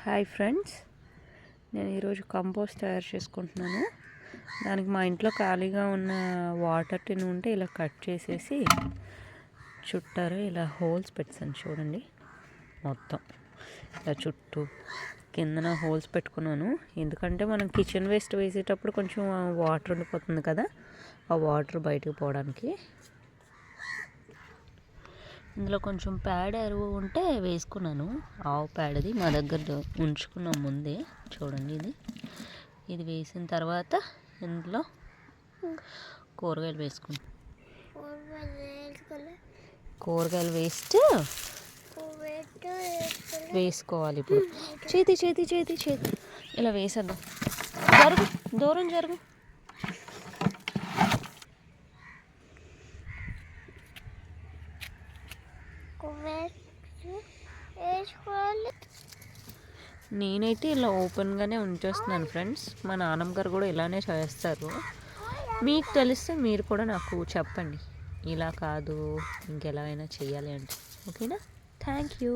Hi friends, నేను ఈరోజు compost తయారు చేసుకుంటున్నాను. దానికి మా ఇంట్లో ఖాళీగా ఉన్న వాటర్ టిన్ ఉంటే ఇలా కట్ చేసేసి చుట్టారు ఇలా హోల్స్ పెట్టాను చూడండి. మొత్తం ఇలా చుట్టూ కిందన హోల్స్ పెట్టుకున్నాను. ఎందుకంటే మనం కిచెన్ వేస్ట్ వేసేటప్పుడు కొంచెం వాటర్ ఉండిపోతుంది కదా, ఆ వాటర్ బయటకు పోవడానికి. ఇందులో కొంచెం పేడ ఎరువు ఉంటే వేసుకున్నాను. ఆవు పేడది మా దగ్గర ఉంచుకున్నాం ముందే. చూడండి, ఇది వేసిన తర్వాత ఇందులో కూరగాయలు వేసుకున్నాం. కూరగాయలు వేసుకోవాలి. ఇప్పుడు చేతి ఇలా వేసేద్దాం. దూరం జరుగు. నేనైతే ఇలా ఓపెన్గానే ఉంచేస్తున్నాను ఫ్రెండ్స్. మా నాన్నమ్మ గారు కూడా ఇలానే చేస్తారు. మీకు తెలిస్తే మీరు కూడా నాకు చెప్పండి, ఇలా కాదు ఇంకెలా అయినా చేయాలి అంటే. ఓకేనా? Thank you.